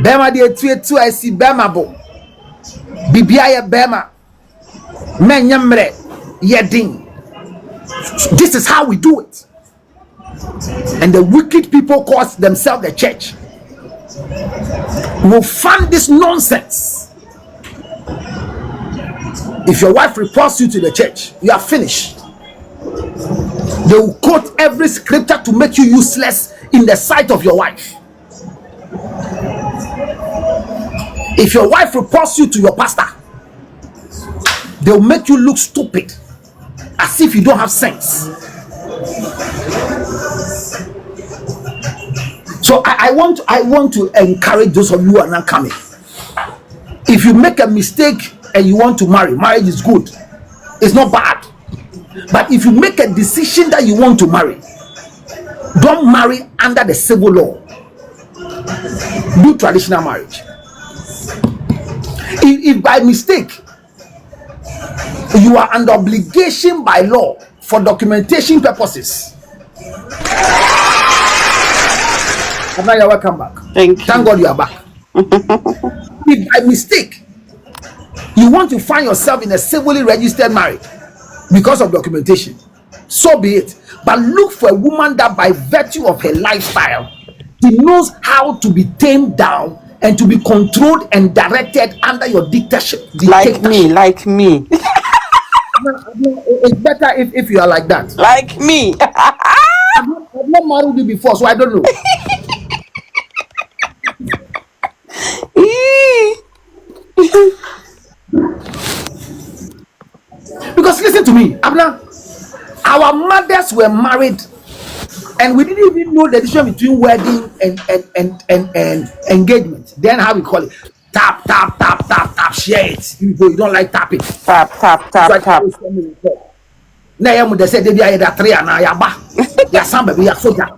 Bema de tu I see Bema bo. Bibia Bema. Men yamre yedin. This is how we do it. And the wicked people call themselves the church will fund this nonsense. If your wife reports you to the church, you are finished. They will quote every scripture to make you useless in the sight of your wife. If your wife reports you to your pastor, they will make you look stupid, as if you don't have sense. So I want to encourage those of you who are not coming. If you make a mistake and you want to marry, marriage is good. It's not bad. But if you make a decision that you want to marry, don't marry under the civil law. Do traditional marriage. If by mistake you are under obligation by law for documentation purposes, now you're welcome back. Thank you. Thank God you are back. If by mistake you want to find yourself in a civilly registered marriage because of documentation, so be it. But look for a woman that by virtue of her lifestyle, she knows how to be tamed down and to be controlled and directed under your dictatorship. Like me. It's better if you are like that. Like me. I've not married you before, so I don't know. Because listen to me, Abna, our mothers were married and we didn't even know the difference between wedding and engagement. Then how we call it? Tap, share it. You don't like tapping. Tap. Now they said they be either three and I ba. Ya samba be ya soja.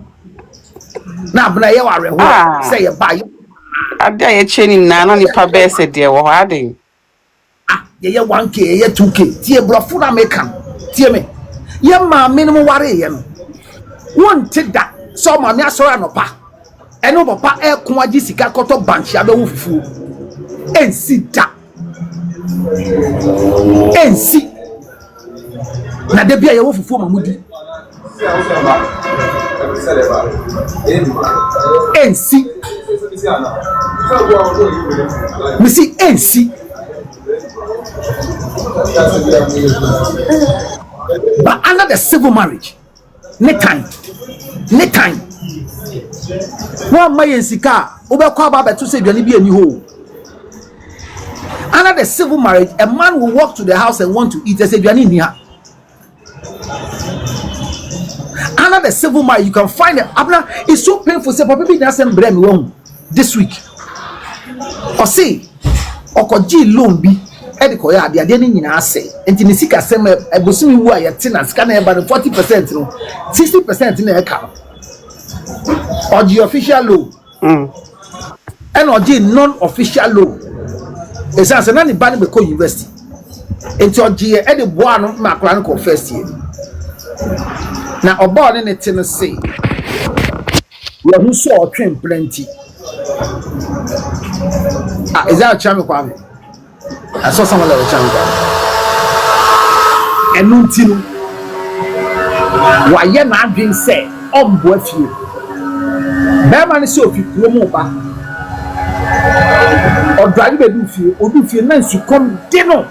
Now Abna you are say you buy. I dare chaining nana ni pa be said there were harding. Ye 1K, ye 2K. Tie blofuna mekan. Tie me. Ye ma minimum worry ye no. One take that. So ma me asora no pa. Eno papa e ko agi sika koto banchi abewu fufu. Ensi da. Ensi. Na de bia ye wo fufu mamudi. Ensi. Missy ensi. But under the civil marriage, ne time. One my sika, over kwaba to say be a new hole. Under the civil marriage, a man will walk to the house and want to eat. They say here. Under the civil marriage, you can find it. It's so painful. Say, people doesn't blame wrong this week. Or say, or could G loan be? Ediko ya de ni nyina say enti ni sika sem ebosumi wu aye tina sika na eba 40% no 60% na e ka or the official loan and or the non-official loan esan se na ni ba ni be ko university enti or the e de boa no ma akra no first year na oba ne tin say we hu so otwen plenty is that chami kwame. I saw someone like a champion. And Nuntino, why you're not being said, both you. Bearman is so if you move back or drive a do feel nice to come dinner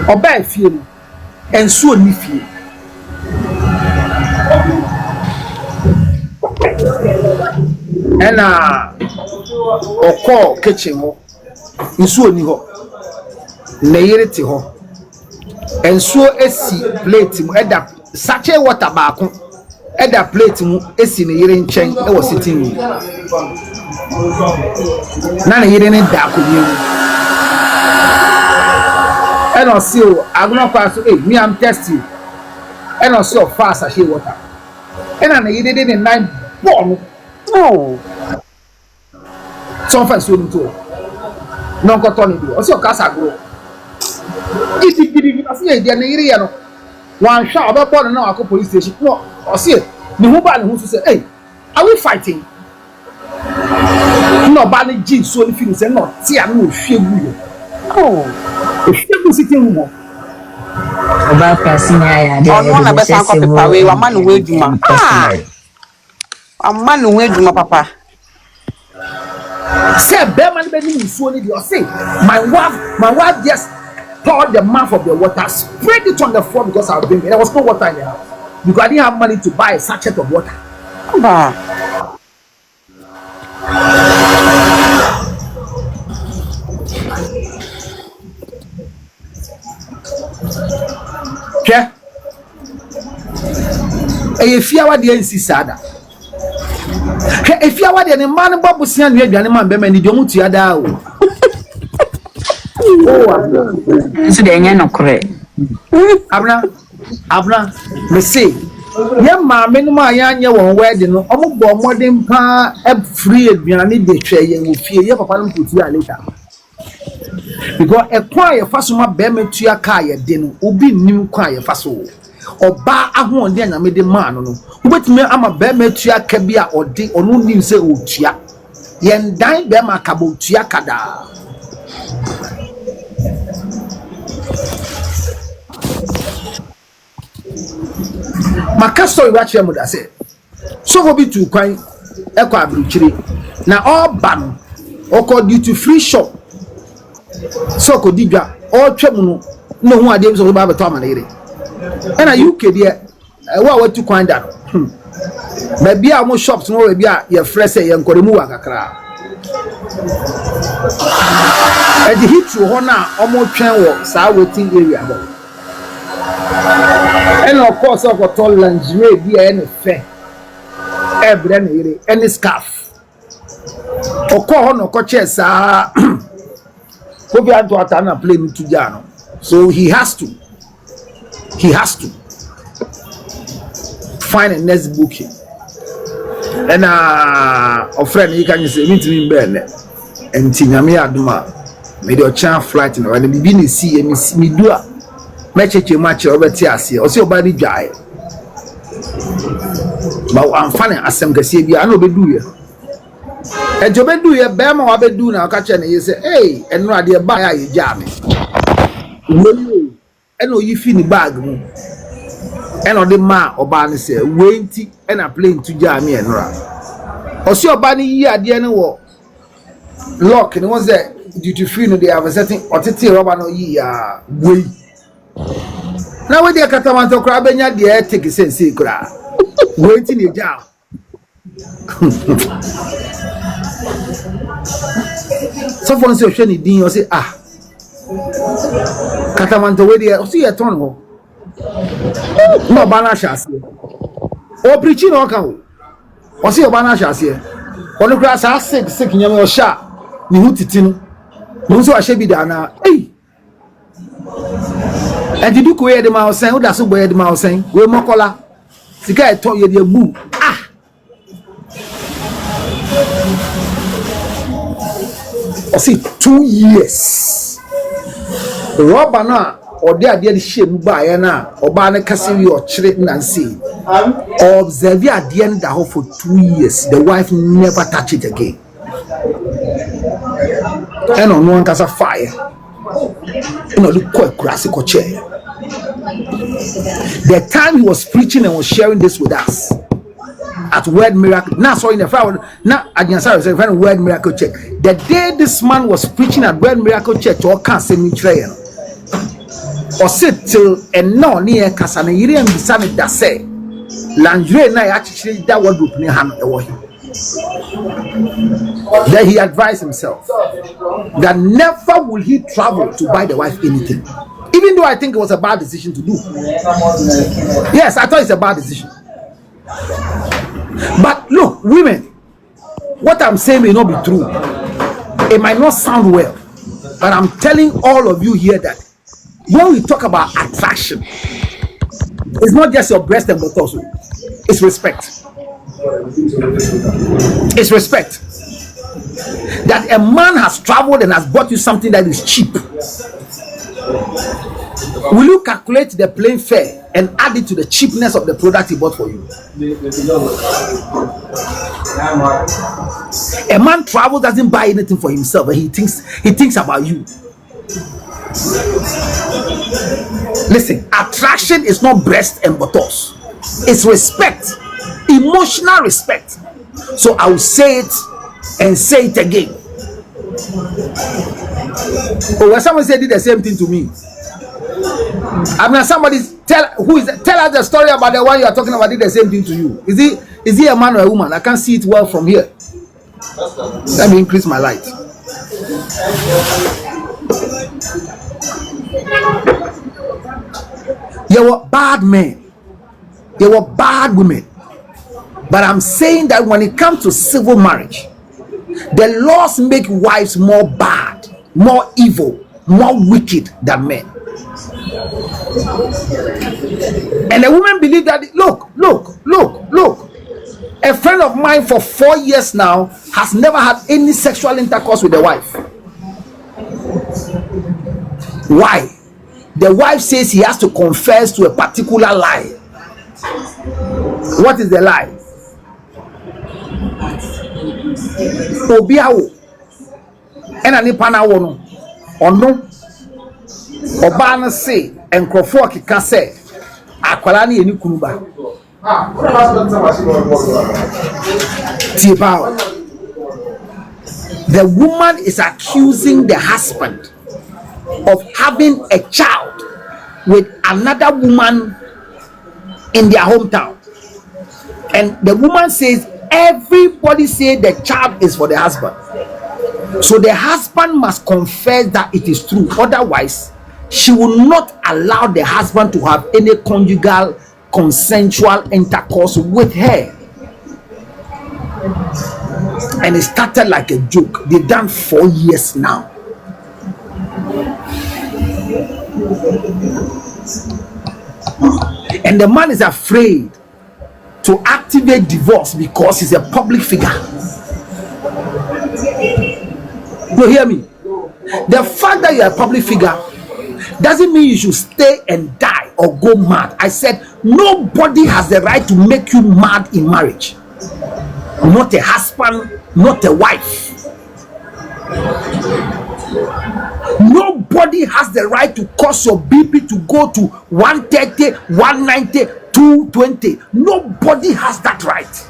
or buy feel and so if you. And or call kitchen. Nsuo ni ho na yere ti ho ensuo esi plate mu eda sachet water baako eda plate mu esi ne yere nchen e wo sitting room na yere ne da ko ni e no see o agno kwa so me am test you e no see o fast sachet water e na yere de ne nine ball no so fast so nto no ko toni bi o se o kasa gro iti gidi asi e dia na yiri ya no wan hwa obebo no na akọ police station no o se ni hu ba ni hu so say hey are we fighting bani G so if you say no tia no hwegu Oh. hwegu sitting room Oba kwasinya ya de. On one besan ko pepa we wa man we dwuma. Ah. Amma no we dwuma papa. say be man be ni so ni dey say my wife just poured the mouth of the water, spread it on the floor because I was drinking. There was no water in the house because I didn't have money to buy a sachet of water. Ba. Okay? If you are the NC Sada, if you are the man, Babusian, you are the man, Beman, you don't see ada. So de nya no kore. Abna, me say, yeah, ma, minima, ya won wedding, no, almost modern pa, free, aduane de tray, and will fear your papa put you later. Because a quiet fasuma beme to your car, then ubi new quiet faso. Or ba a one then I made the man, no. But me, I'm a beme to your cabia or day or no name say utia. Yen dine bema cabo tia kada. My castle watch your mother say. So go be to quine echo abruchiri. Now all ban or call duty free shop. So ko digwa all twemu no hu ade so ba beto amanere. And a UK there what to quine that. Maybe a mo shops no we bia ye fresh ye nkoremu akakra. E di hit ho na omo twen wo sa waiting area bo. And of course, I've got all lingerie, be any fair, any scarf. Or call on a coaches, Kobe and to Atana playing to Jano. So he has to find a next booking. And a friend, you can say, meet me, Ben, and Tinami Aduma made your chance flight in the beginning, see me do. Mecheche match over tiasi o se obadi dwae ba amfane asem kase bia na obedu ye ejo bedu ye be ma wa bedu na ka che na ye se hey eno ade ba ya ye ja me wo eno yi fi ni bag mu eno de ma oba ne se wenti ena plane to ja me eno ra o se oba ni yi ade ne wo lock ni won say duty free no they have a certain otete rubber no yi ya wey. Now with the Catamanto crab and ya take a sense secret. Waiting a job. So for instance, you say, Catamanto, where they see a ton. No banashas. Or preaching or come. Or see a banashas here. On the grass, I sick in your shop. You titin. No, so I should be done. Hey. And did you create the mouse saying, that's where the mouse saying, we're more color. The guy told you the boo. I see 2 years. The robber now, or they are the shame by now, or banner casting or treating and see. Observe at the end of for 2 years. The wife never touch it again. And on one cast of fire. You know, the quite classic chair. The time he was preaching and was sharing this with us at Word Miracle. Now, sorry, in the fire. Now, I can say, Word Miracle Church. The day this man was preaching at Word Miracle Church, or can't say me trail or sit till and no near Casana Yiri and Bisani that say, Landry and I actually that was opening hand away. Then he advised himself that never will he travel to buy the wife anything. Even though I think it was a bad decision to do. Yes, I thought it's a bad decision. But look, women, what I'm saying may not be true. It might not sound well. But I'm telling all of you here that when we talk about attraction, it's not just your breast and butt also. It's respect. It's respect. That a man has traveled and has bought you something that is cheap. Will you calculate the plane fare and add it to the cheapness of the product he bought for you. A man travels, doesn't buy anything for himself, but he thinks about you. Listen, attraction is not breast and buttocks. It's respect, emotional respect. So I will say it and say it again. Oh, when someone said the same thing to me, I mean, somebody tell us the story about the one you are talking about did the same thing to you. Is he a man or a woman? I can't see it well from here. Let me increase my light. You were bad men, you were bad women, but I'm saying that when it comes to civil marriage, the laws make wives more bad, more evil, more wicked than men. And the women believe that, look. A friend of mine for 4 years now has never had any sexual intercourse with the wife. Why? The wife says he has to confess to a particular lie. What is the lie? Obiawo ena nipa na wo no ono oba na say enkrofo kika say akwala na yeni kunuba. The woman is accusing the husband of having a child with another woman in their hometown, and the woman says everybody say the child is for the husband, so the husband must confess that it is true, otherwise she will not allow the husband to have any conjugal consensual intercourse with her. And it started like a joke. They've done 4 years now. And the man is afraid to activate divorce because he's a public figure. You hear me? The fact that you're a public figure doesn't mean you should stay and die or go mad. I said nobody has the right to make you mad in marriage. Not a husband, not a wife. Nobody has the right to cause your BP to go to 130, 190, 220. Nobody has that right.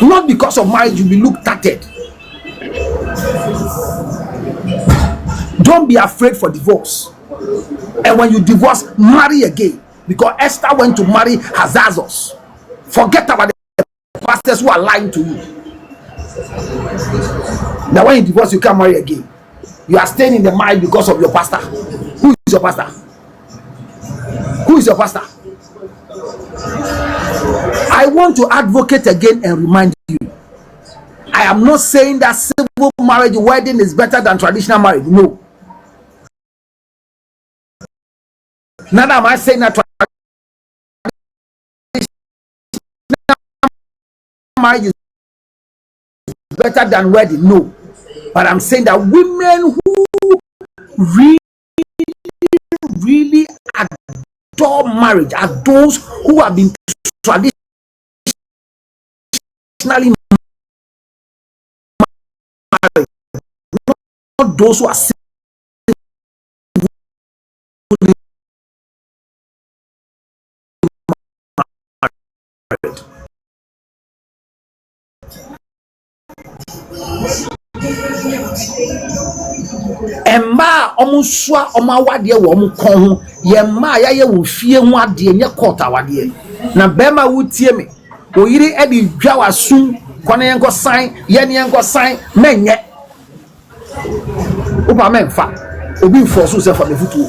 Not because of marriage you will look tattered. Don't be afraid for divorce. And when you divorce, marry again. Because Esther went to marry Hazazos. Forget about the pastors who are lying to you. Now when you divorce, you can't marry again. You are staying in the mind because of your pastor. Who is your pastor? Who is your pastor? I want to advocate again and remind you, I am not saying that civil marriage wedding is better than traditional marriage. No. Neither am I saying that marriage is better than wedding. No. But I'm saying that women who really adore marriage are those who have been traditionally married, not those who are single. Emma omusua omawade wo omkon ho ye ma ya ye wo fie ho ade nye kota wade na bema wutie me oyiri e di dwa wasu kone yenko san ye ne yenko san menye opa menfa obi mfoso se fa mefutu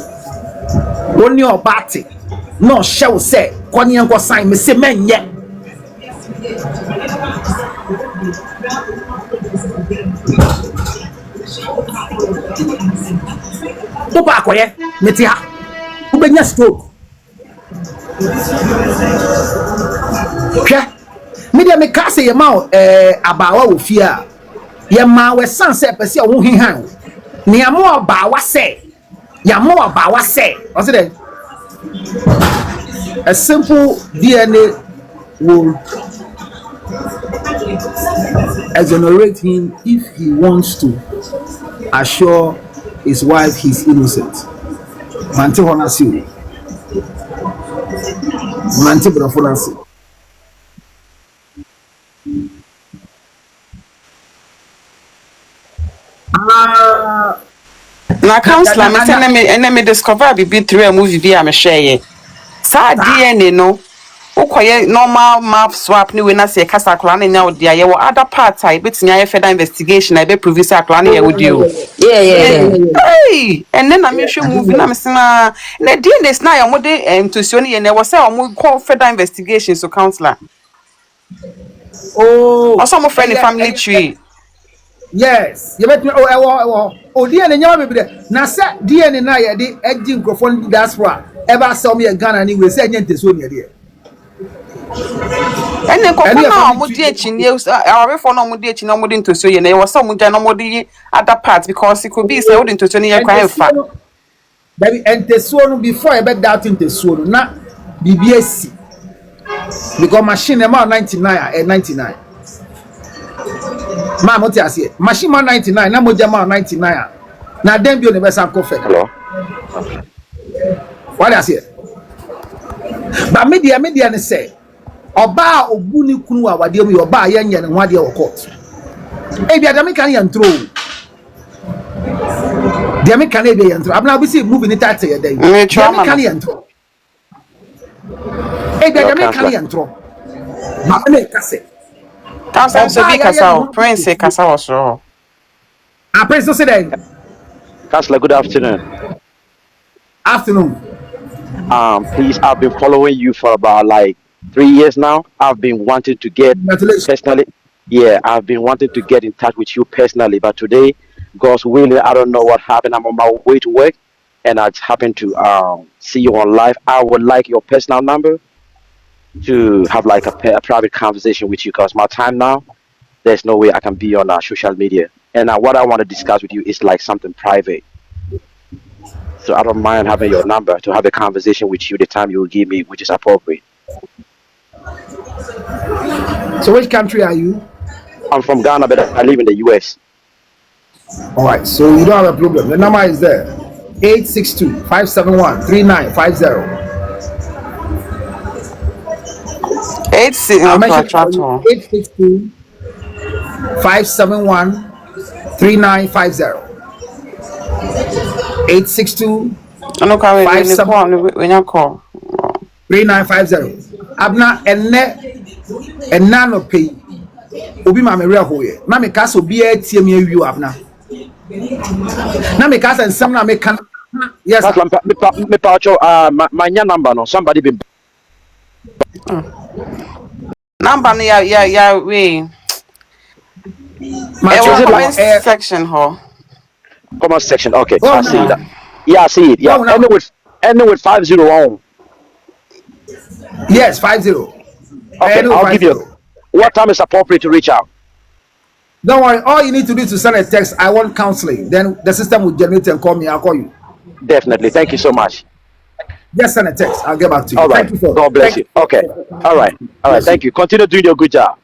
oni obate no hye se kone yenko san me se menye Opa akoye meti ha ubenya stroke hwe me dia me ka se ye ma abawa wo fie a ye ma we san se pese wo hihan ne amo abawa se ya mo abawa se o se de A simple DNA will exonerate him if he wants to assure his wife he's innocent. Mante honasi. Mante brofonasi. Na counselor me say me discover be through a movie be am share. Sa DNA no. Ukoye normal map swap ni we na say kasa akla na nya odi aye wo other part I betimi aye further investigation I be prove say akla na ye odi o. Yeah. Hey, and then I'm sure movie na me say na DNA na ya mo de ntosuo ni ye na wo say o mo call further investigation so counselor. Oh, Also mo friend family tree. yes. You bet me oh DNA nyama be there. Na say DNA na ye de agi microphone diaspora. Ever saw me a Ghana ni we say nyente so ne there. Ene ko na mo di echi ni awre for na mo di echi na mo di ntosuo ye na ye wo say mo ja na mo di other part because it could be say wo di ntosuo ni ye kwa fa. Baby entesuo no before you bet that entesuo no na BBSC because machine e ma 99 and 99 ma mo ti ase machine ma 99 na mo ja ma 99 na dem bi o ne be san ko fe. Hello. What I say but media ne say oba obu ni kunu a wade mu oba ye nye ne ho ade wo court e bia dem kan ye ntro dem kan e bia ye ntro abna bi see movie ni title ye dey dem kan ye ntro e bia dem kan ye ntro ma me kase Council so be kasa prince kasa was so a prince so say that Counselor, good afternoon. Afternoon. Please, I've been following you for about like 3 years now. I've been wanting to get personally. Yeah, I've been wanting to get in touch with you personally, but today, God's willing, I don't know what happened. I'm on my way to work, and I just happened to see you on live. I would like your personal number to have like a private conversation with you, because my time now, there's no way I can be on social media. And what I want to discuss with you is like something private. So I don't mind having your number to have a conversation with you the time you will give me, which is appropriate. So which country are you? I'm from Ghana, but I live in the US. All right, so you don't have a problem. The number is there. 862-571-3950. 862-571-3950. 862-571-3950. Abna enne no pay. Obi ma me rehoye. Na me ka so bia tie me awiu abna. Na me ka nsem na me kan. Yes. Me pacho my number no somebody been number no ya we. My comment section ho. Comment section. Okay. I see that. Yeah, I see it. Yeah. Ending with 50 on. Yes, 50. Okay, I'll give you. What time is appropriate to reach out? Don't worry. All you need to do is to send a text. I want counseling. Then the system will generate and call me. I'll call you. Definitely. Thank you so much. Just send a text. I'll get back to you. All right. Thank you God bless you. Okay. All right. Thank you. Continue doing your good job.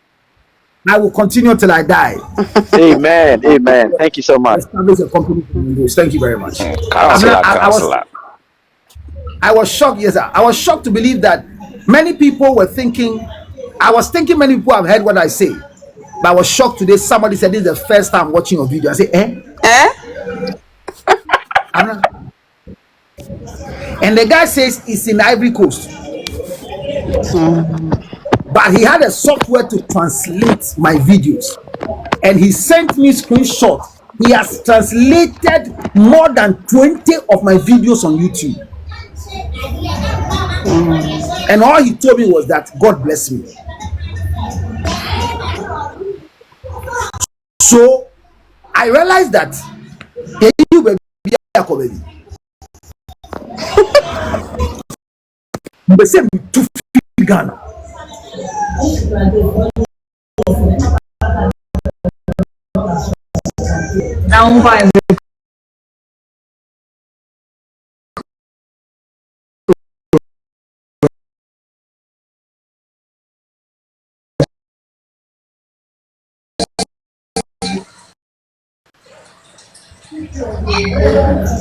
I will continue till I die. Amen. Amen. Thank you so much. Thank you very much. Counselor. I was shocked. Yes, sir. I was shocked to believe that many people were thinking. I was thinking many people have heard what I say, but I was shocked today. Somebody said this is the first time watching your video. I say, and the guy says it's in Ivory Coast, but he had a software to translate my videos, and he sent me screenshot. He has translated more than 20 of my videos on YouTube. And all he told me was that God bless me. So I realized that you will be a comedy. But say to Ghana. Now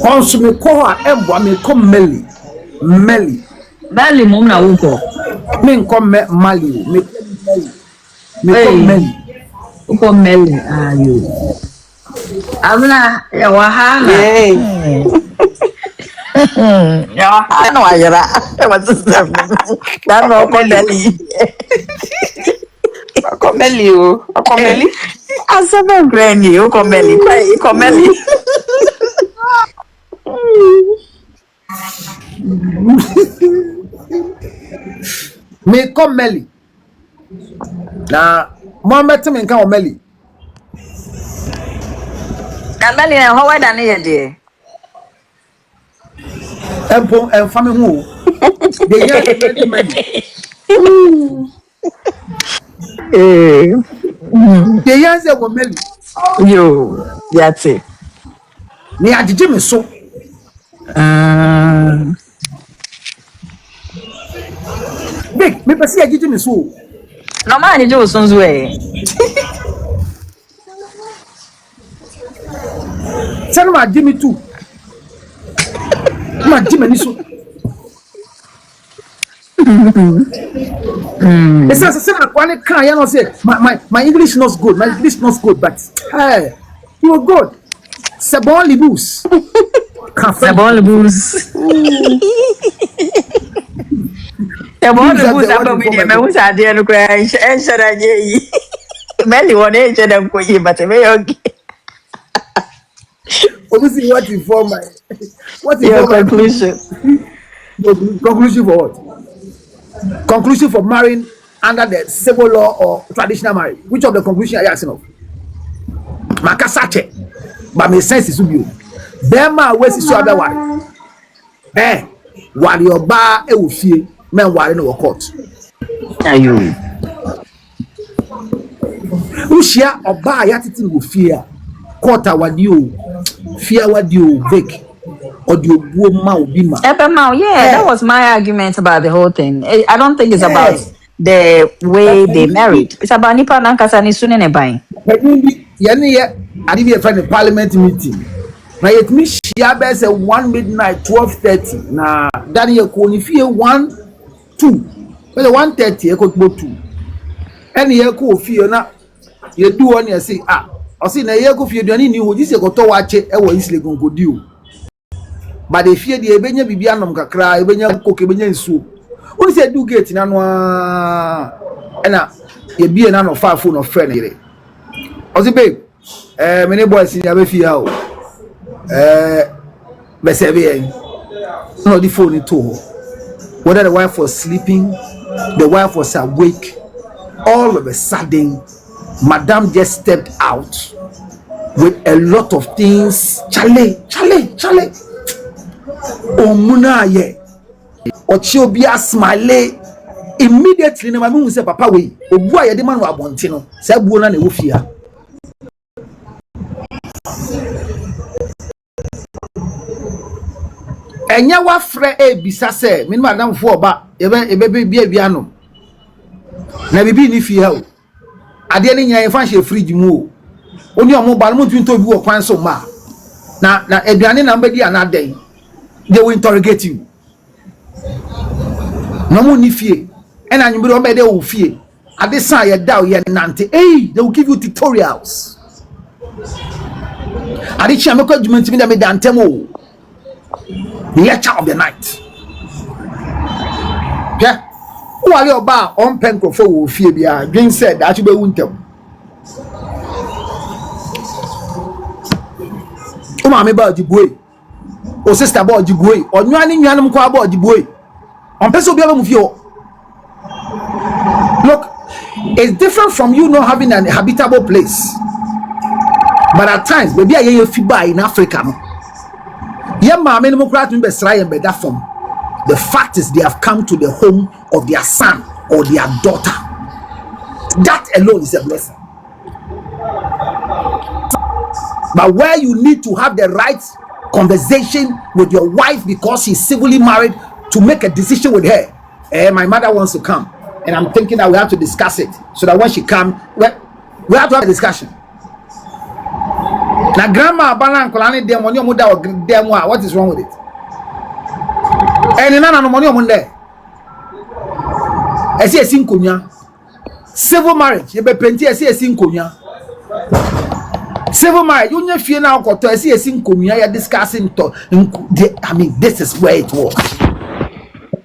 Consume ko a embo me ko Meli. Bali mum na uko. Me ko Mali. Me ko Meli. Uko Meli ayo. Abna ya wahala. Ya wahala wajira. What's this? That no uko Meli. Uko Meli. Asaba granny uko Meli. Uko Meli. Me ko Meli. Na Mohammed me nka o Meli. Na Meli na ho weda na ye de. Empo enfame hu. De ye Meli. De ye se wo Meli. Yo, that's it. Ni agije me so. Big, me pesi agije me so. No man you sunzu Tell my Jimmy too. My Jimmy so. It's as I one can you know say my English not good. My English not good, but hey, you are good. C'est bon les bous. C'est bon le booze. C'est bon le booze aba mi de me hu sa de no kra en shara je yi. Meli won e je dem ko yi but me yogi. Obviously what inform my conclusion? Conclusion for what? Conclusion for marrying under the civil law or traditional marriage. Which of the conclusion are you asking of? Makasache. But my sense is you. Them are ways is other one. While your bar e will fear men while in our court. Ayo. Ushia or bar yatiti will fear. Court what you fear what you make or you woman bima. That was my argument about the whole thing. I don't think it's about the way they married. It's about nipa nankasa ni sune ne ban. I didn't even find a parliament meeting. Now it means she has a 1 midnight 12:30. Now Daniel Koni fee 1 2. But the 1:30 I could go 2. Any year ko fee na you do one you say I see na year ko fee do any new this you go to watch e wo isle gongo dio. But the fear the ebenya bibia nom kakra ebenya koke ebenya nsuo. Who say do gate na no na ye bie na no fa phone of friend yere. I say babe many boys in your fear. No, the phone to whether the wife was sleeping, the wife was awake. All of a sudden, Madame just stepped out with a lot of things. Chale. Omuna ye. Ochobia smile. Immediately, my mum said, Papa, we, Obua, the man wa bontino, Sabuana, the Wufia. Enya wa frɛ bisa sɛ me madam fo oba ebe bia no na bibi ni fie ha o ade ne nya fa hye fridge mu o oni omo ba no mutun to bi wo kwan so ma na aduane na mbadi anaden they will interrogate you no mo ni fie ena anyumbe o be de wo fie ade san ye da o ye nante they will give you tutorials ade chia me kwa dwuma ntimi da me dantem o lecture of the night. Yeah. Who are you about on penco for fear? Being said that you be winter. Oh, mammy about the boy. Or sister about the boy. Or you any animal about the boy. On person be able to feel. Look, it's different from you not having an habitable place. But at times, maybe I hear FIBA in Africa. The fact is they have come to the home of their son or their daughter. That alone is a blessing. But where you need to have the right conversation with your wife because she's civilly married to make a decision with her. My mother wants to come and I'm thinking that we have to discuss it so that when she comes, we have to have a discussion. Na grandma abana nkola ne dem oni omuda o dem a what is wrong with it? Eni na no money omunde. Esi nkonya. Civil marriage ye be penti esi nkonya. Civil marriage you nya fie na okoto esi nkonya ya discussing to I mean this is where it was.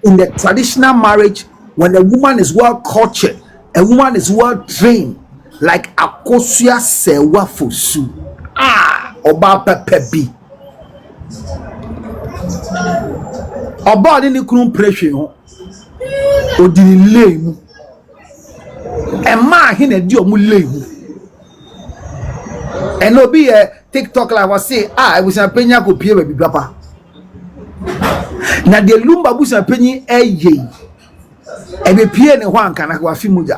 In the traditional marriage, when a woman is well cultured, a woman is well trained, like Akosua Serwaa fosu. Oba pepe bi. Oba ni kunu pressure ho. Odini lay mu. E ma hina di omu lay mu. And no be a TikTok like was say, I was a penya ko pie baby papa. Na de Lumba busa penyi eye. E be pie ne ho anka na kwa fi muja.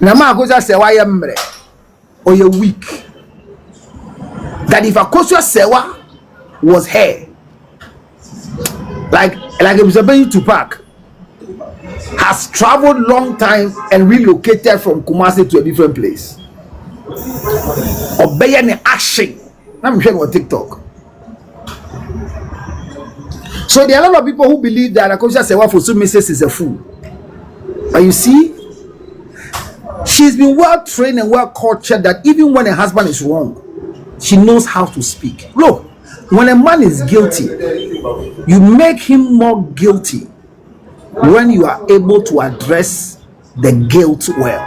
Na ma Akosua Serwaa ye mre. Or you weak. That if Akosua Serwaa was here, like it was a baby to park, has traveled long time and relocated from Kumasi to a different place. Obey any action. I'm sharing on TikTok. So there are a lot of people who believe that Akosua Serwaa for some misses is a fool. But you see, she's been well trained and well cultured that even when a husband is wrong, she knows how to speak. Look, when a man is guilty, you make him more guilty when you are able to address the guilt well.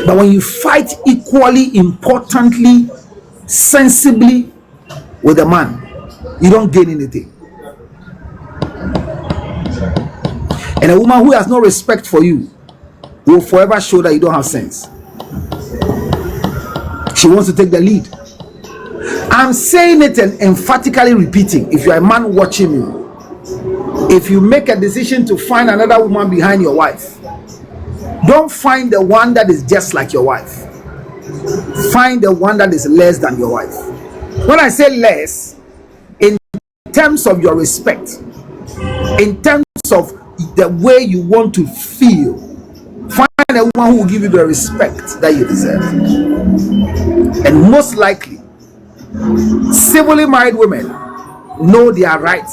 But when you fight equally importantly, sensibly with a man, you don't gain anything. And a woman who has no respect for you will forever show that you don't have sense. She wants to take the lead. I'm saying it and emphatically repeating. If you're a man watching me, if you make a decision to find another woman behind your wife, don't find the one that is just like your wife. Find the one that is less than your wife. When I say less, in terms of your respect, in terms of the way you want to feel, find a woman who will give you the respect that you deserve. And most likely, civilly married women know their rights,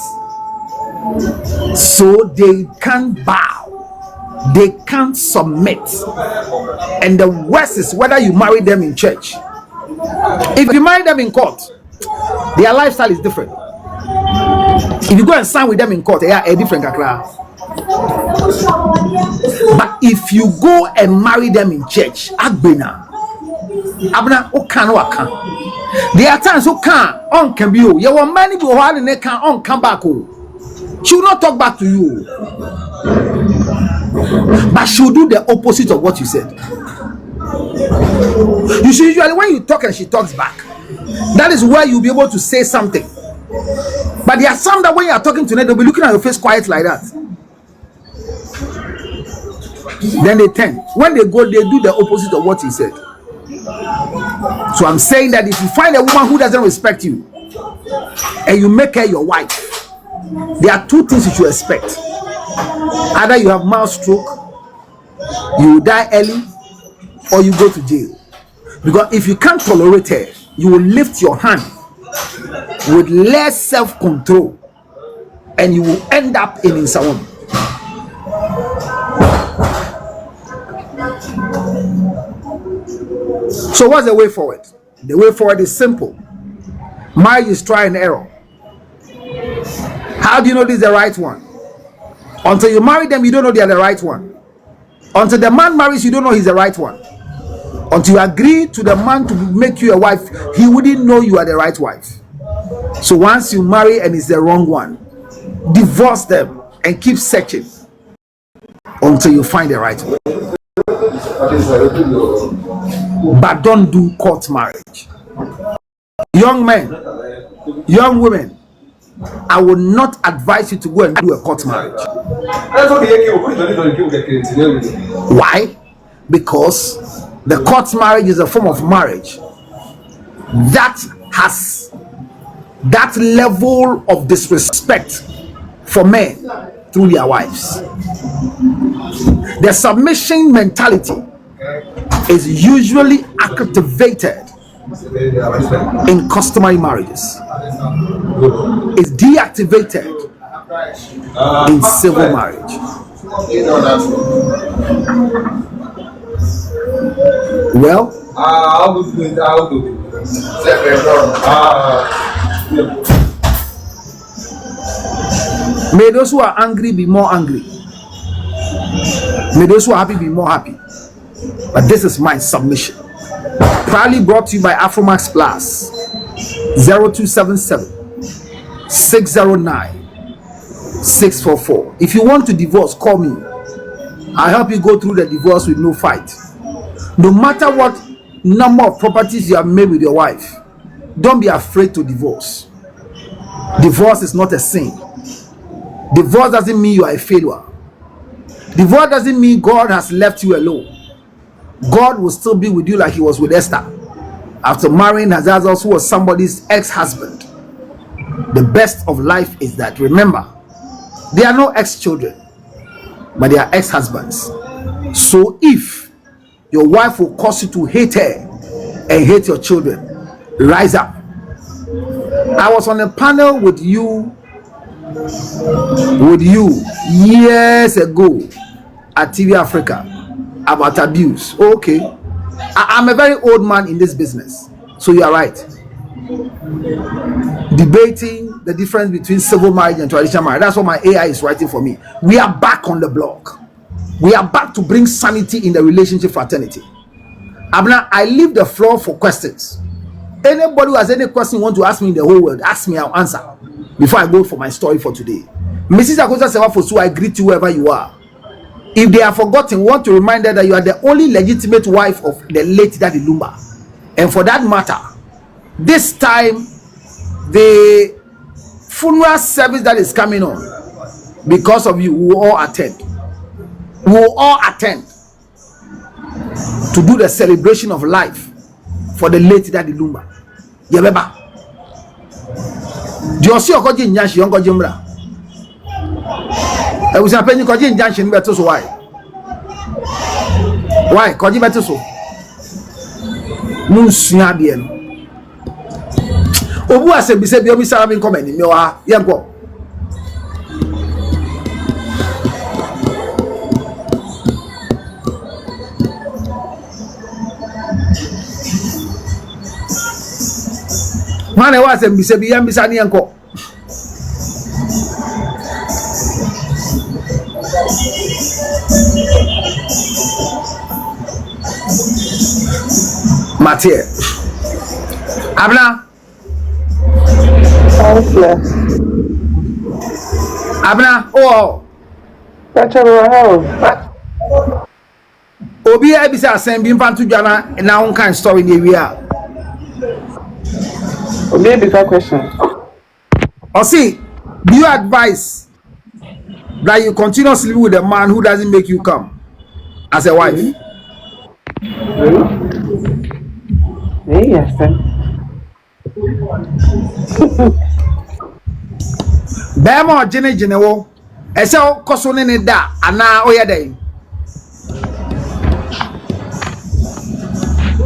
so they can't bow, they can't submit. And the worst is whether you marry them in church. If you marry them in court, their lifestyle is different. If you go and sign with them in court, they are a different kakra. But if you go and marry them in church, agbena okan waka. There are times on can be you. Your money go hard and they can on come back. She will not talk back to you, but she will do the opposite of what you said. You see, usually when you talk and she talks back, that is where you'll be able to say something. But there are some that when you are talking to them, they'll be looking at your face quiet like that. Then they turn. When they go, they do the opposite of what he said. So I'm saying that if you find a woman who doesn't respect you and you make her your wife, there are two things you should expect. Either you have mouth stroke, you will die early, or you go to jail. Because if you can't tolerate her, you will lift your hand with less self-control and you will end up in Insawam. So what's the way forward? The way forward is simple. Marriage is trial and error. How do you know this is the right one? Until you marry them, you don't know they are the right one. Until the man marries, you don't know he's the right one. Until you agree to the man to make you a wife, he wouldn't know you are the right wife. So once you marry and it's the wrong one, divorce them and keep searching until you find the right one. But don't do court marriage. Young men, young women, I would not advise you to go and do a court marriage. Why? Because the court marriage is a form of marriage that has that level of disrespect for men through their wives. The submission mentality is usually activated in customary marriages. It's deactivated in civil marriage. Well, may those who are angry be more angry. May those who are happy be more happy. But this is my submission. Proudly brought to you by Afromax Plus 0277 609 644. If you want to divorce, call me. I'll help you go through the divorce with no fight. No matter what number of properties you have made with your wife, don't be afraid to divorce. Divorce is not a sin. Divorce doesn't mean you are a failure. Divorce doesn't mean God has left you alone. God will still be with you like he was with Esther after marrying Hazazos, who was somebody's ex-husband. The best of life is that, remember, they are no ex-children, but they are ex-husbands. So if your wife will cause you to hate her and hate your children, rise up. I was on a panel with you years ago at TV Africa about abuse. Okay, I'm a very old man in this business, so you are right. Debating the difference between civil marriage and traditional marriage. That's what my AI is writing for me. We are back on the block. We are back to bring sanity in the relationship fraternity. Abna, I leave the floor for questions. Anybody who has any question you want to ask me in the whole world, ask me, I'll answer before I go for my story for today. Mrs. Akosua C0nfųsion, I greet you wherever you are. If they are forgotten, want to remind them that you are the only legitimate wife of the late Daddy Lumba. And for that matter, this time, the funeral service that is coming on, because of you, we will all attend. We will all attend to do the celebration of life for the late Daddy Lumba. Yabeba. Do you see a coaching Yashi, Uncle Jimra? I was a penny coaching junction better. So why? Why? Coaching better so. Musnabian. Obu ase bi se bi obi sara bin comment mi wa yenko. Mane wa se bi se bi yam bi sa ni yenko. Mathieu. Abna. Abna. Oh. Obi ebisa asem bi mpantu dwana na won kan story ni wi a. Obi ebisa question. Or see, do you advise that you continue sleeping with a man who doesn't make you come as a wife? Yes, sir. Bema jene wo ese koso ne da ana oye dey.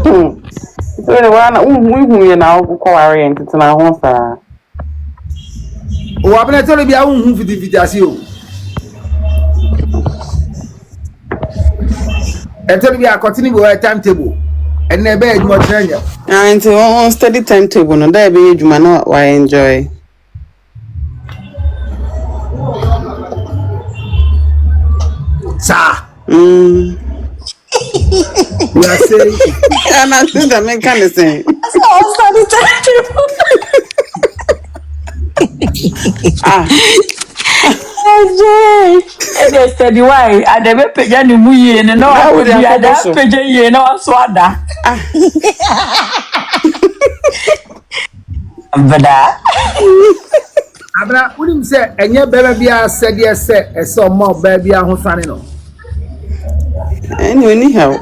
So the one we ye na ko kware ntete na ho sa. O abena tele bia hu fiti ase o. Tele bia continue with timetable. And never edwuma tranya. And on steady timetable no da be edwuma na why enjoy. Sir. We are saying and I think that make kind of thing. And steady why? I never pay any money and no, I would have pay you no swada. But Abra, wouldn't say, and your baby said yes, sir, and so more baby who's running on. And you need help.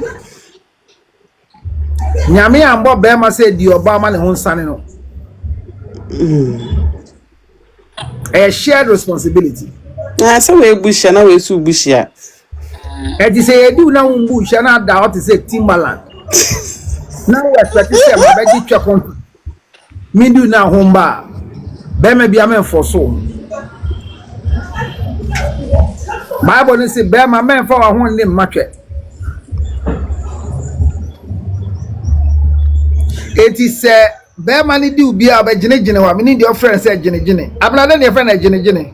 Nyame ambo Bema said the Obama and who's running on. A shared responsibility. Na so we bushia na we su bushia. And you say, do now bush and not doubt to say Timberland. Now we expect to say, my baby chapon. Me do now home bar. Be me be a man for so. Bible say, bear my man for a one name market. It is bear money do be a Jenny. I mean, your friend said Jenny. I'm not any friend at Jenny.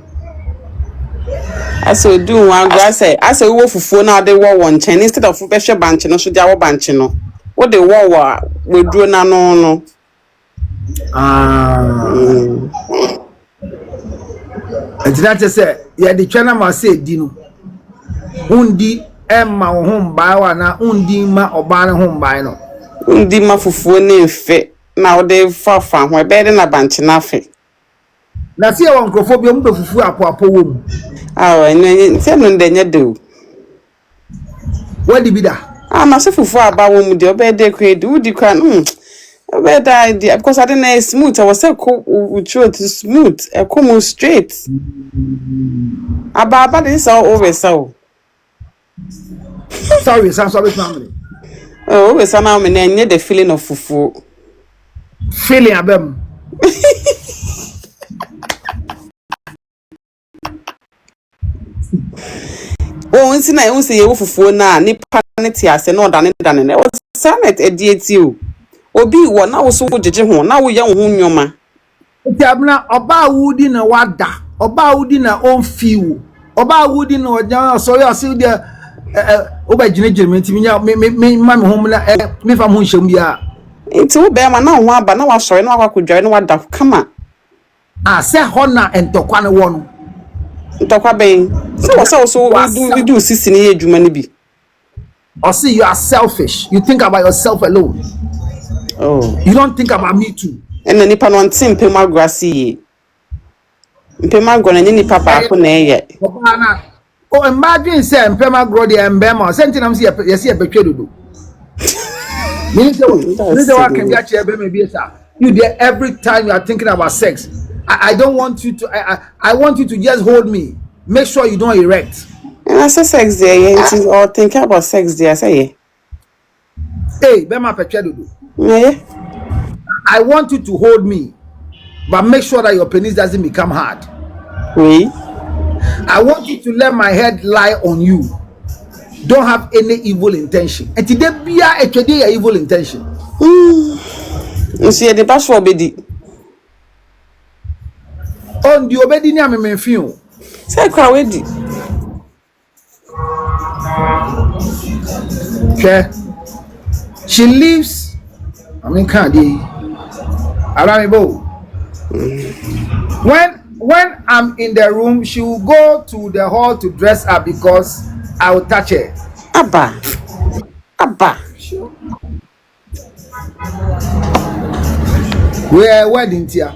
Aso do one go say asa wo fufuo na de wo won chen instead of be hwe banche no so dia wo banche no wo de wo wa we duro na no That is yeah the channel must say dino undi emma wo hom bai wa na undi ma oba ne hom bai no undi ma fufuo na efe na wo de fa ho be de na banche na afe na see won krofobia mu be fufuo apo wo mu awo no se no de nya do what di bi da na se fufuo aba wo mu de obe de kwedu udi kwa obe da idea because I didn't smooth I was say throat smooth e come straight aba this all over so sorry family oh we say now me na the feeling of fufuo feeling abem oh nsi na you say you fufuo na nipa ne ti ase na odane dane e was sanet edieti o obi wo na wo so jeje ho na wo ye ho nnwoma ti abna oba wudi na wada oba wudi na onfiwo oba wudi na ojan so yo se de oba ginegire menti me ma me ho na me fa mo nhyem bia nti wo be ma na ho aba na wa sori na wa kwadware na wada kama se ho na entokwa ne wo no ntokwa ben so we do sisi ne adwuma ne bi or see you are selfish you think about yourself alone. Oh, you don't think about me too. And then nipa no ntim pema grasi mpema gro na nipa pa ko na eye oh imagine say mpema gro dey embema senti nam say yesi ebetwe dodo me say what can get you ebe me be sir you there every time you are thinking about sex I don't want you to I want you to just hold me make sure you don't erect and I say sex there it is all thinking about sex there say hey bema petwe dodo yeah. I want you to hold me, but make sure that your penis doesn't become hard. Oui. I want you to let my head lie on you. Don't have any evil intention. And today be a evil intention. You see the pass for obedi. On the obedi ni ame menfio. Say kwa wedi. Okay. She leaves. I mean, can't they? When I'm in the room, she will go to the hall to dress up because I will touch her. Abba. We're a wedding here.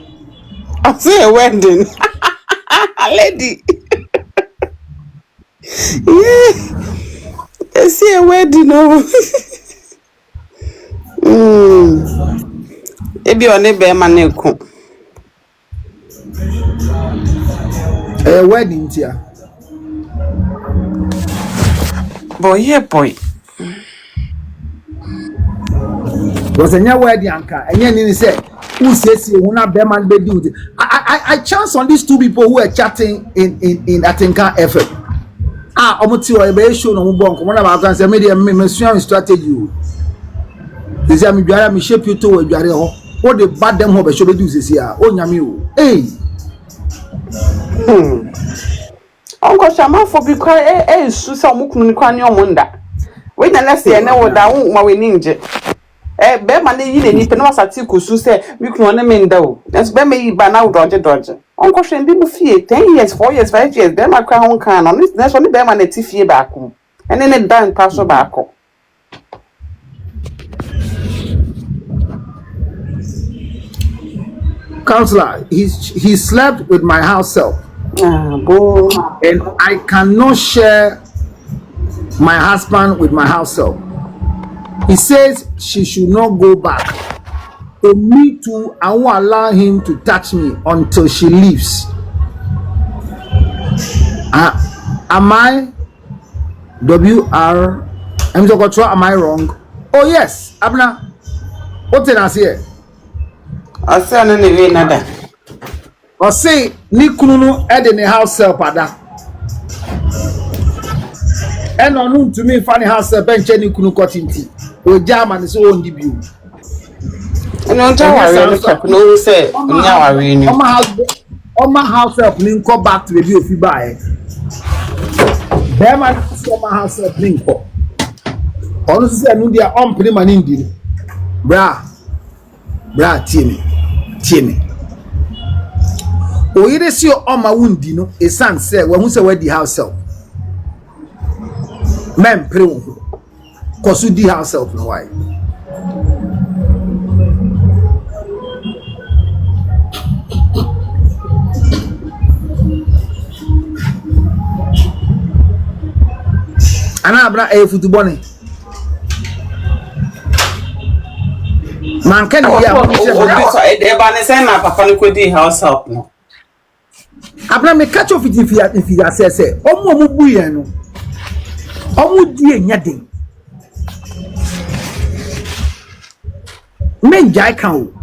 I say a wedding. Lady. Yeah. I see a wedding. No. Ebi one be ma na eku wedding tia boy was a wedding anka enye ni say who says you na be man be do I chance on these two people who are chatting in Atenka FM omuti o be show no mo bonko mo na ba kan say me dey me strategy they say me dwara me shape you to we dware ho what the bad them ho be show be do sisi a o nyame o eh onko shama for because su say omukunu ni kwa ni omonda we na na say na wo da wo ma we ninje be ma na yi na nipa na wasati kosu say we kunu na me nda o that's be me yi ba na wo doje onko hwe ndi mu fie 10 years 4 years 5 years be ma kwa ho kan no na so ni be ma na ti fie ba ko ene ne dan pa so ba ko counselor he slept with my house help and I cannot share my husband with my house help. He says she should not go back. So me too, I won't allow him to touch me until she leaves. Am I WR? I'm so control. Am I wrong? Oh yes, Abna. What did I say? I say no ne nada. I say ni kunu no ed in the house help ada. And on to me funny house help and ni kunu kotinti. O German so on the view. And on to no say nya worry ni. On my house help ni go back to the view fi buy. Bema so my house help ni go. Onu say no dia on pray man ndi. Bra tie me. O yire si o ma wundi no esan say we hu say we di house help. Men pray wo. Cause you di house help no why. Ana abra football ni. Man can ya e ba ne say na papa no ko di house help no. Abra me catch off it if you say omo bu yen no. Omo di enya den. Men jai kan o.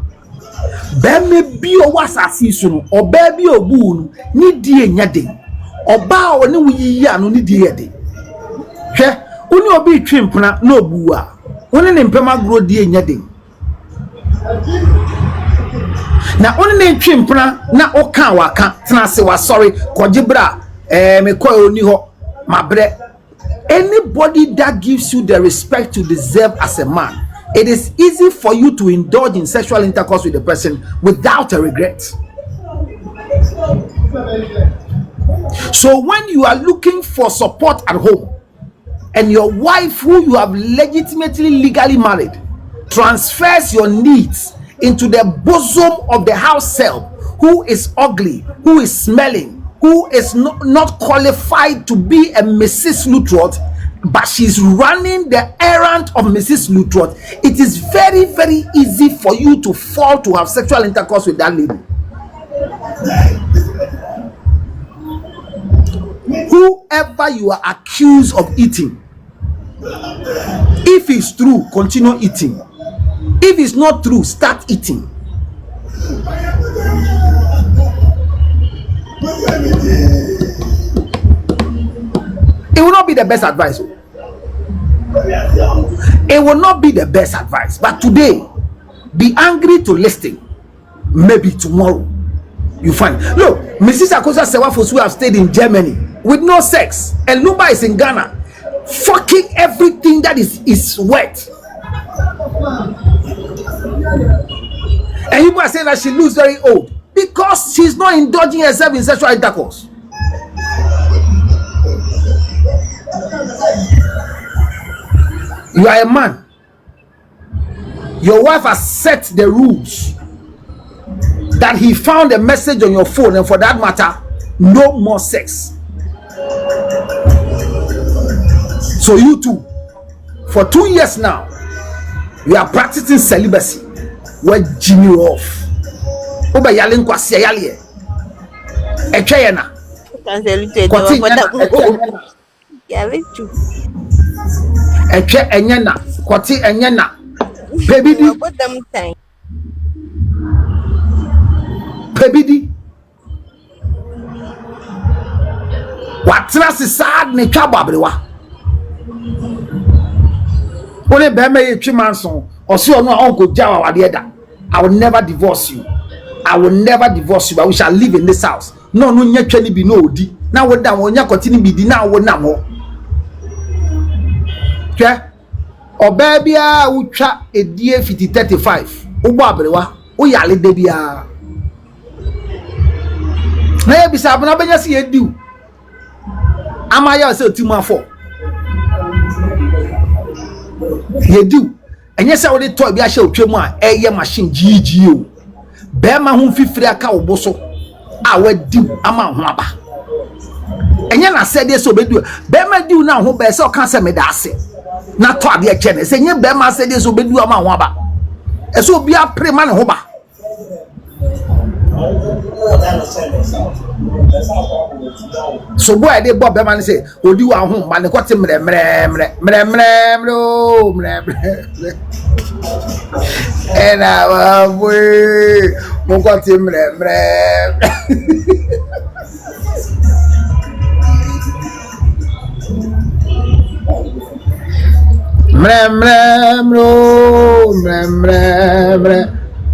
Be me bi o wasasi so no, oba bi obu no, ni di enya den. Oba o ne wo yiyi ano ni di yede. Hwe, oni obi twempena na obu a. Woni ne mpema gro di enya den. Na oni ne twempena na oka waka tena se wa sorry kogibra me koy oni ho mabre. Anybody that gives you the respect you deserve as a man, it is easy for you to indulge in sexual intercourse with the person without a regret. So when you are looking for support at home and your wife who you have legitimately legally married transfers your needs into the bosom of the house help who is ugly, who is smelling, who is not qualified to be a Mrs. Lutrot, but she's running the errand of Mrs. Lutrot, it is very, very easy for you to fall to have sexual intercourse with that lady. Whoever you are accused of eating, if it's true, continue eating. If it's not true, start eating. It will not be the best advice. It will not be the best advice. But today, be angry to listen. Maybe tomorrow, you find. Look, Mrs. Akosua Serwaa have stayed in Germany with no sex, and Lumba is in Ghana, fucking everything that is wet. And people are saying that she looks very old because she's not indulging herself in sexual intercourse. You are a man. Your wife has set the rules that he found a message on your phone, and for that matter, no more sex. So you too, for 2 years now, you are practicing celibacy. What Jimmy off? Oba yalen kwasi yale. Etwe na. Etwe enye na. Kwoti enye na. Pebidi. Watra si sad ne twa babrewa. Only bema ye twimanson. Osi onu a onko jawa wade da. I will never divorce you. I will never divorce you, but we shall live in this house. No nya twani bi no odi. Na wo da wo nya kotini bi di na wo nam ho. Hwe oba bia wo twa edie fiti 35. Ugbo abrewa, wo yale de bia. Na ye bisa abuna benya se yediu. Amaya se otimu afọ. Yediu. Enye se wo de toy bi ahye otwemu a eye machine GG o. Be ma hu fifiri aka wo boso a wadi ama ho aba. Enye na se de so bedu. Be ma diu na ho be se o kan se me da ase. Na to ade eche ne se nye be ma se de so bedu ama ho aba. E so obi apre ma ne ho ba. So boy they Bob man say odi wa ho man ko te mre and we mo ko te mre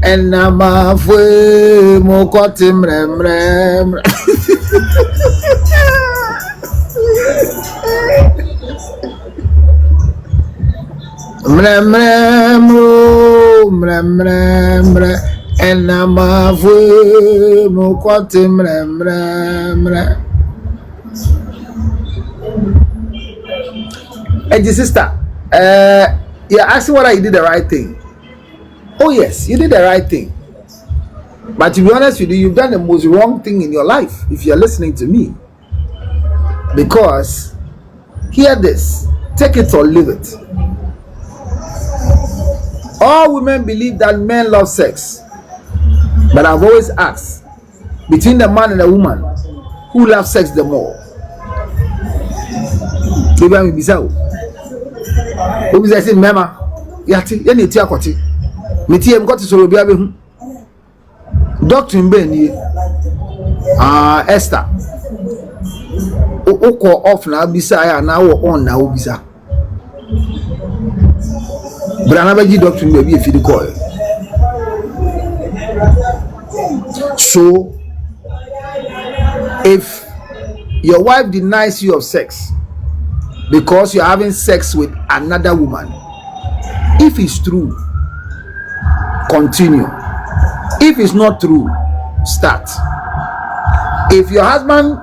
and nama fue mo ko te mre and nama fue mo ko te mre. Hey, sister, you're asking whether you did the right thing. Oh yes, you did the right thing. But to be honest with you, you've done the most wrong thing in your life if you're listening to me. Because, hear this, take it or leave it. All women believe that men love sex. But I've always asked, between the man and the woman, who loves sex the more? Mama, yati, yani tia koti. Miti em koti solo biya behu. Doctrine be ni Esther. Oko off na bisa ya na wo on na obisa. Brana baji doctrine be bi efidi call. So if your wife denies you of sex because you're having sex with another woman, if it's true, continue. If it's not true, start. If your husband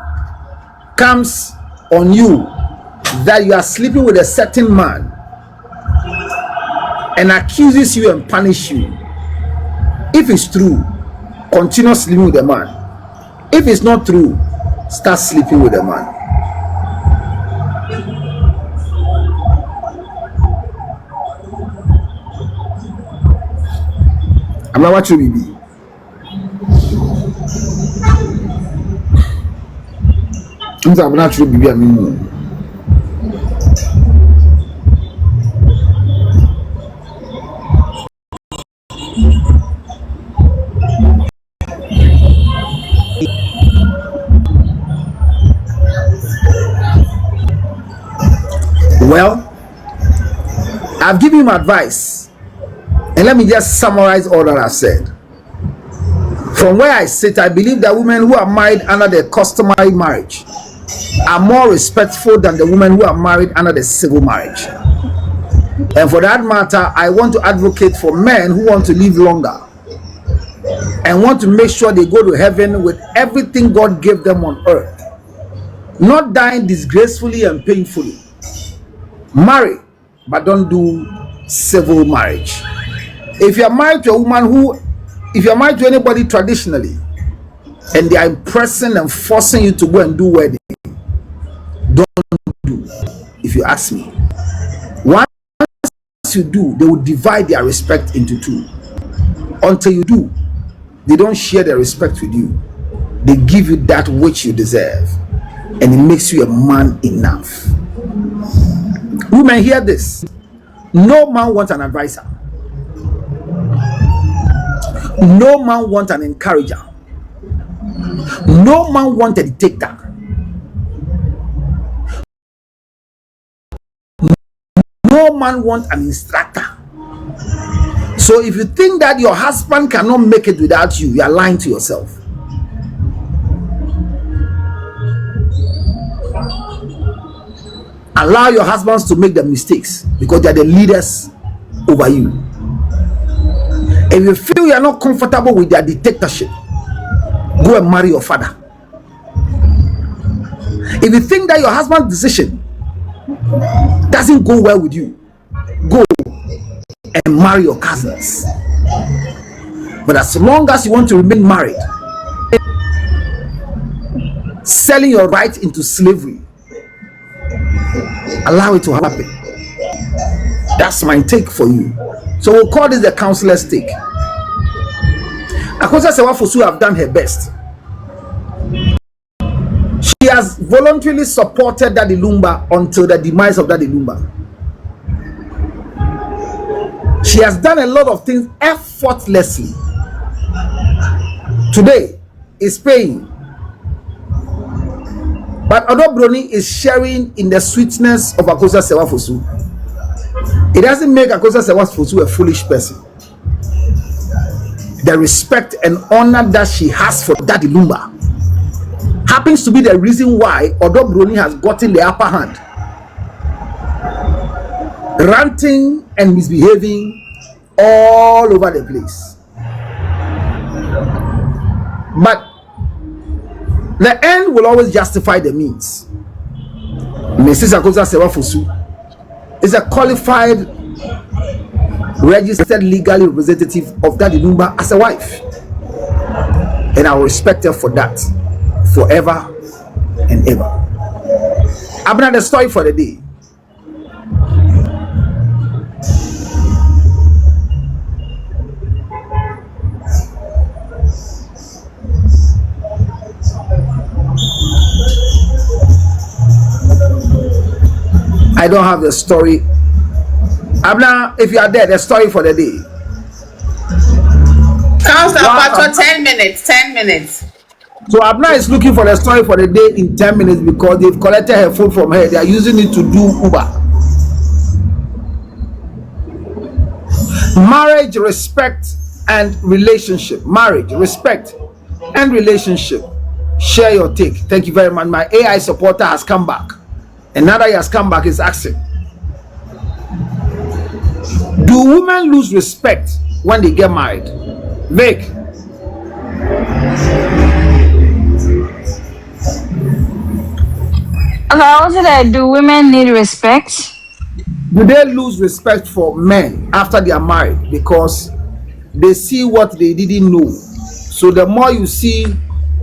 comes on you that you are sleeping with a certain man and accuses you and punish you, if it's true, continue sleeping with the man. If it's not true, start sleeping with the man. I'm not watching BB. I'm not sure BB. I mean, well, I've given him advice. And let me just summarize all that I've said. From where I sit, I believe that women who are married under the customary marriage are more respectful than the women who are married under the civil marriage. And for that matter, I want to advocate for men who want to live longer and want to make sure they go to heaven with everything God gave them on earth, not dying disgracefully and painfully. Marry, but don't do civil marriage. If you are married to a woman if you are married to anybody traditionally and they are impressing and forcing you to go and do wedding, don't do. If you ask me, once you do, they will divide their respect into two. Until you do, they don't share their respect with you. They give you that which you deserve, and it makes you a man enough. Women, hear this: no man wants an advisor. No man wants an encourager. No man wants a dictator. No man wants an instructor. So if you think that your husband cannot make it without you, you are lying to yourself. Allow your husbands to make the mistakes because they are the leaders over you. If you feel you are not comfortable with their dictatorship, go and marry your father. If you think that your husband's decision doesn't go well with you, go and marry your cousins. But as long as you want to remain married, selling your right into slavery, allow it to happen. That's my take for you. So we'll call this the counselor's take. Akosua C0nfųsion have done her best. She has voluntarily supported Daddy Lumba until the demise of Daddy Lumba. She has done a lot of things effortlessly. Today is paying. But although Broni is sharing in the sweetness of Akosua C0nfòsion, it doesn't make Akosua C0nfòsion a foolish person. The respect and honor that she has for Daddy Lumba happens to be the reason why although Broni has gotten the upper hand, ranting and misbehaving all over the place. But the end will always justify the means. Mrs. Akosua C0nfòsion is a qualified, registered legally representative of Daddy Lumba as a wife, and I will respect her for that forever and ever. I've been the story for the day. I don't have the story. Abna, if you are there, the story for the day. Counselor, for 10 minutes. 10 minutes. So Abna is looking for the story for the day in 10 minutes because they've collected her phone from her. They are using it to do Uber. Marriage, respect, and relationship. Marriage, respect, and relationship. Share your take. Thank you very much. My AI supporter has come back. And now that he has come back, is asking, do women lose respect when they get married? Vic. Do women need respect? Do they lose respect for men after they are married because they see what they didn't know? So the more you see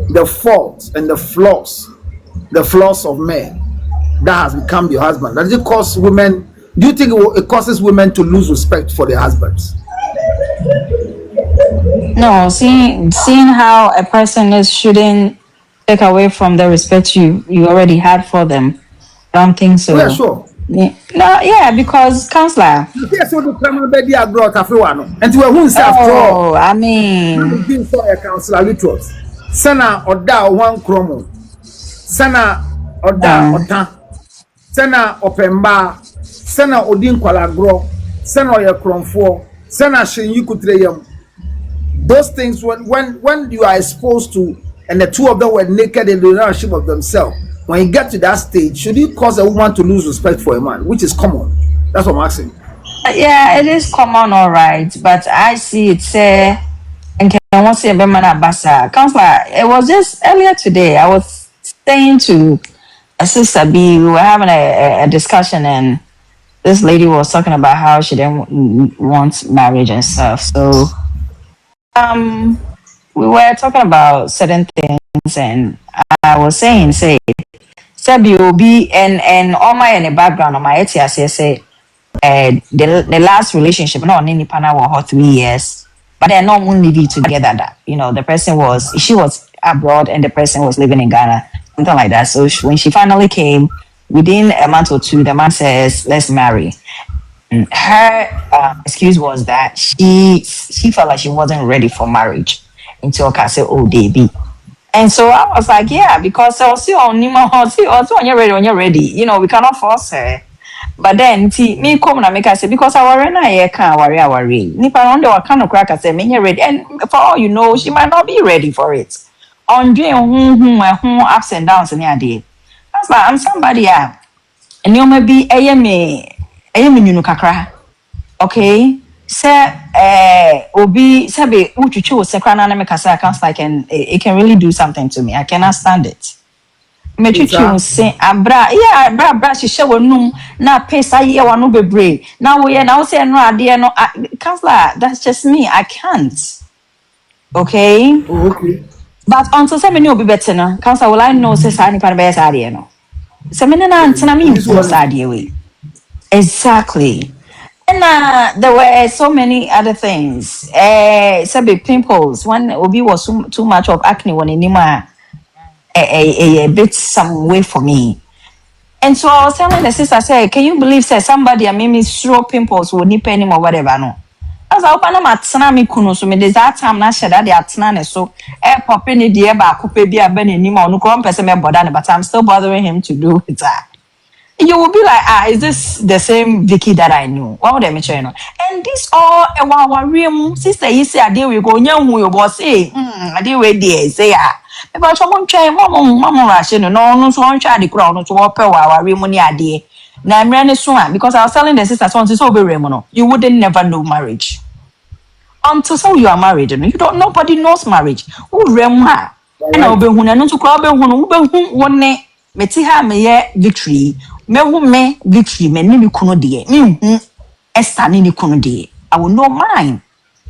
the faults and the flaws of men, that has become your husband. Does it cause women? Do you think it causes women to lose respect for their husbands? No, seeing how a person is shouldn't take away from the respect you already had for them. I don't think so. Yeah, sure. Yeah. No, yeah, because counselor. Yes, so the camera baby I brought everyone. And to who say after all, I mean, being for a counselor literate. Sana oda one chromo. Sana oda ota. Sana opemba. Sana odin kwalagro. Sana oye kromfo. Sana shin you could trayam. Those things when you are exposed to, and the two of them were naked in the relationship of themselves, when you get to that stage, should it cause a woman to lose respect for a man, which is common? That's what I'm asking. Yeah, it is common, all right, but I see it say, and can I want to say basa counselor? It was just earlier today. I was saying to a sister B, we were having a discussion, and this lady was talking about how she didn't want marriage and stuff. So we were talking about certain things, and I was saying, Sabi Obi and all my in the background on my ETS say the last relationship, no any partner were 3 years, but they're not only living together. That the person she was abroad and the person was living in Ghana, something like that. So when she finally came, within a month or two, the man says, "Let's marry." Her excuse was that she felt like she wasn't ready for marriage until I said, "Oh, baby." And so I was like, yeah, because I'll see on when you're ready. We cannot force her. But then me come and make her say, because I can't worry. Nipa under what kind of crack I say, me you're ready. And for all you know, she might not be ready for it. On doing ups and downs in the day. That's like I'm somebody and you may be a kakra. Okay. Obi sabe uchuchu sekrana na mekasa accounts like and it can really do something to me. I cannot stand it. Me chuchu say abra she show num na pesa ye wanu bebre. Now we now say no ade no counselor, that's just me. I can't. Okay? Okay. But until say me no be better no. Counselor, will I know say sa ni pa be sa ade no. Say me na antena me for sa ade we. Exactly. And there were so many other things. Some big pimples. One Obi was too much of acne when Nima a bit some way for me. And so I was telling the sister, say, can you believe say somebody I made me throw pimples with nip anymore whatever no? As I open my tsunami kuno so me this that time na share that they are so pop in the air back coupe be a ben anymore no come person me bother but I'm still bothering him to do with that. You will be like, is this the same Vicky that I knew? What would I mention? And this all a wow real sister, you say, I deal with go young who you was say, I deal with this, say, about someone try, Mamma Russian, no, so one try the crown to walk our real money idea. Now I'm running soon because I was telling the sister, so it's over Remono. You wouldn't never know marriage until so you are married. You don't, nobody knows marriage. Who Remha? And I'll be when I know to club one day. Meti ha me ye victory me hu me victory me ni kuno de me hu Esther ni kuno de I will know mine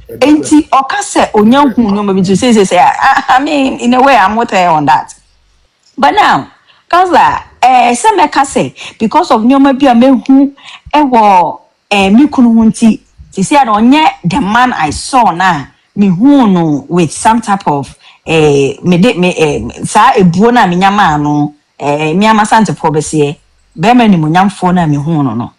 enti oka se onya hu no me to say I mean in a way I'm with her on that but now kaza say me ka say because of nyoma bia me hu e wo me kuno hu nti say I don't the man I saw na me hu no with some type of sa ebuo na me nyama no me amasante probese be ma ni munyamfo na me hu no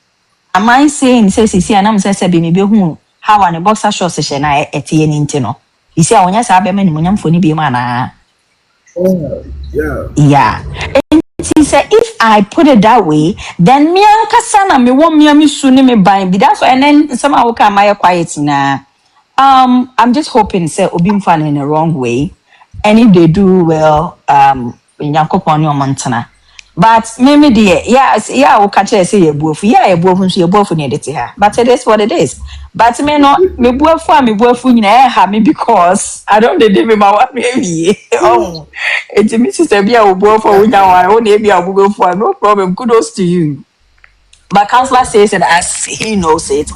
am I saying say anam say be me be hu how an boxer shorts she na etie ni nti no isi a wonya sa be ma ni munyamfo ni be ma na yeah he said if I put it that way then me ankasa na me wo me su ni me ban bi that's why and then somehow come my quiet na I'm just hoping say obi mfa in the wrong way and if they do well Yankopon your montana. But maybe dear, yeah, we'll catch say a boof, yeah, a boof, so you're both near it here. But it is what it is. But may not me boof for me, boof in have me because I don't live in my one baby. Oh, it's a Mrs. Abia will boof for now. I only be a boof for no problem. Kudos to you. But counselor says it as he knows it,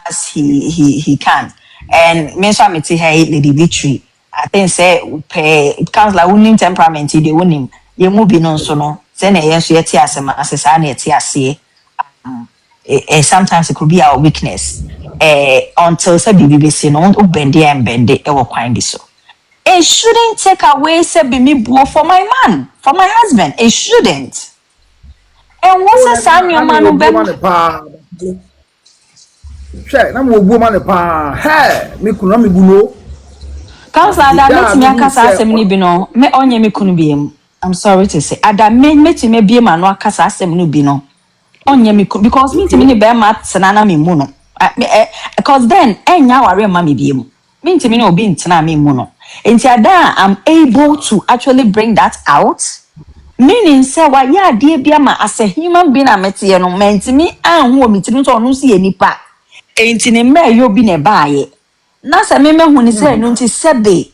as he can. And mention me to hey, Lady Victory. I think say pay counselor winning temperament, they win him. You move in on so no. Then a yes, yet yes, as sometimes it could be our weakness. Until say BBC no bend there and bend it, will find so. It shouldn't take away say be me for my man, for my husband. It shouldn't. And what's a son your man who share na mo woman pa hey me kuno me buno Council Ada me akasa asem ni bi no me onye me kunu biem I'm sorry to say Ada me me biem anu akasa asem no bi no onye me because me timi ni be ma tsena na me mu no because then enya ware ma me biem me timi ni obi ntena me mu no enti Ada I'm able to actually bring that out meaning say wa ya de bia ma as a human being amete no mentimi anhu o mitimi so no si enipa enti ne mra yo bi ne baaye na se me hu ni say enu nti sebe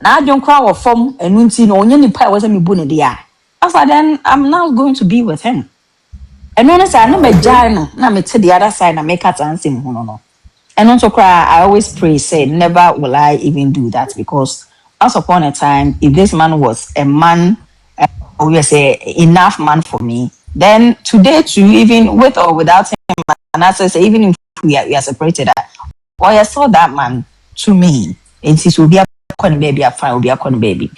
na adwon kwa wo fom enu nti no onye nipa e wo se me bu ne dia after then I'm now going to be with him enu na say na me jai no na me te the other side na make at ansem hu no enu so cry I always pray say never will I even do that because once upon a time if this man was a man we say enough man for me then today to even with or without him and I say even if we are separated or I saw that man to me and it will be a baby a fine will be a baby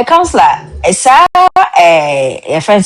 counselor a friend